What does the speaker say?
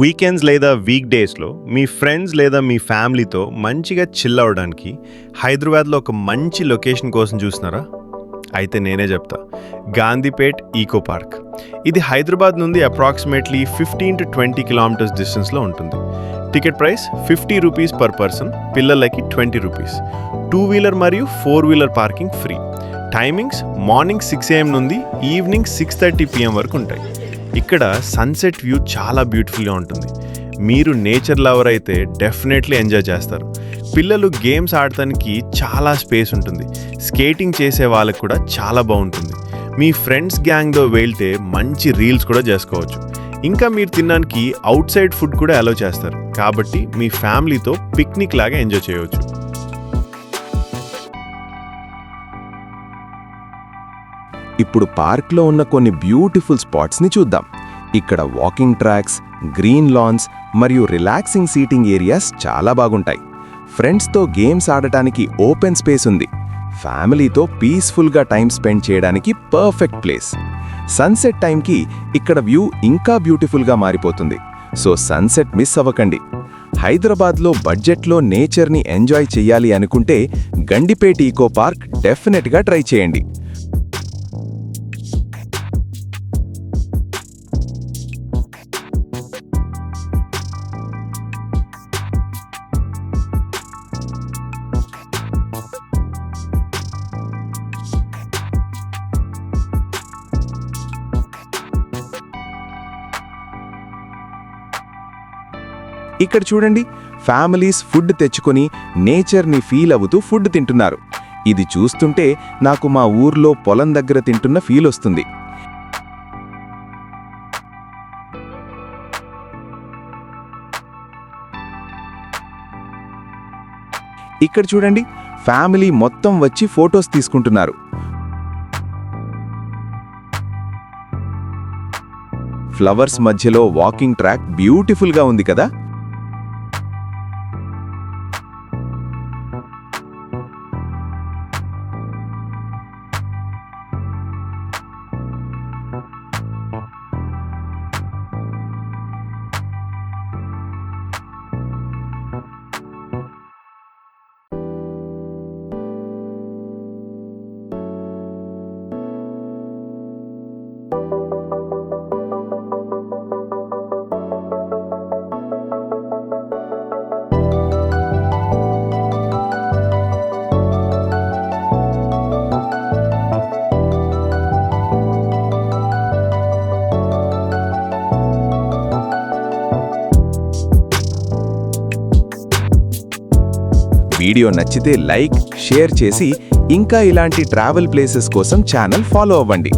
Weekends లేదా week డేస్లో మీ friends లేదా మీ ఫ్యామిలీతో మంచిగా చిల్ అవ్వడానికి హైదరాబాద్లో ఒక మంచి లొకేషన్ కోసం చూస్తున్నారా? అయితే నేనే చెప్తా, గాంధీపేట్ ఈకో పార్క్. ఇది హైదరాబాద్ నుండి అప్రాక్సిమేట్లీ 15 to 20 కిలోమీటర్స్ డిస్టెన్స్లో ఉంటుంది. Ticket price 50 rupees per person, పిల్లలకి 20 రూపీస్. 2 వీలర్ మరియు 4 wheeler parking free. Timings morning 6 AM నుండి ఈవినింగ్ 6:30 PM వరకు ఉంటాయి. ఇక్కడ సన్సెట్ వ్యూ చాలా బ్యూటిఫుల్గా ఉంటుంది. మీరు నేచర్ లవర్ అయితే డెఫినెట్లీ ఎంజాయ్ చేస్తారు. పిల్లలు గేమ్స్ ఆడటానికి చాలా స్పేస్ ఉంటుంది. స్కేటింగ్ చేసే వాళ్ళకి కూడా చాలా బాగుంటుంది. మీ ఫ్రెండ్స్ గ్యాంగ్తో వెళ్తే మంచి రీల్స్ కూడా చేసుకోవచ్చు. ఇంకా మీరు తినడానికి అవుట్ సైడ్ ఫుడ్ కూడా అలౌ చేస్తారు. కాబట్టి మీ ఫ్యామిలీతో పిక్నిక్ లాగా ఎంజాయ్ చేయవచ్చు. ఇప్పుడు పార్క్లో ఉన్న కొన్ని బ్యూటిఫుల్ స్పాట్స్ని చూద్దాం. ఇక్కడ వాకింగ్ ట్రాక్స్, గ్రీన్ లాన్స్ మరియు రిలాక్సింగ్ సీటింగ్ ఏరియాస్ చాలా బాగుంటాయి. ఫ్రెండ్స్తో గేమ్స్ ఆడటానికి ఓపెన్ స్పేస్ ఉంది. ఫ్యామిలీతో పీస్ఫుల్గా టైం స్పెండ్ చేయడానికి పర్ఫెక్ట్ ప్లేస్. సన్సెట్ టైంకి ఇక్కడ వ్యూ ఇంకా బ్యూటిఫుల్గా మారిపోతుంది. సో సన్సెట్ మిస్ అవ్వకండి. హైదరాబాద్లో బడ్జెట్లో నేచర్ని ఎంజాయ్ చెయ్యాలి అనుకుంటే గండిపేట్ ఈకో పార్క్ డెఫినెట్గా ట్రై చేయండి. ఇక్కడ చూడండి, ఫ్యామిలీస్ ఫుడ్ తెచ్చుకొని నేచర్ని ఫీల్ అవుతూ ఫుడ్ తింటున్నారు. ఇది చూస్తుంటే నాకు మా ఊర్లో పొలం దగ్గర తింటున్న ఫీల్ వస్తుంది. ఇక్కడ చూడండి, ఫ్యామిలీ మొత్తం వచ్చి ఫొటోస్ తీసుకుంటున్నారు. ఫ్లవర్స్ మధ్యలో వాకింగ్ ట్రాక్ బ్యూటిఫుల్గా ఉంది కదా. వీడియో నచ్చితే లైక్, షేర్ చేసి ఇంకా ఇలాంటి ట్రావెల్ ప్లేసెస్ కోసం ఛానల్ ఫాలో అవ్వండి.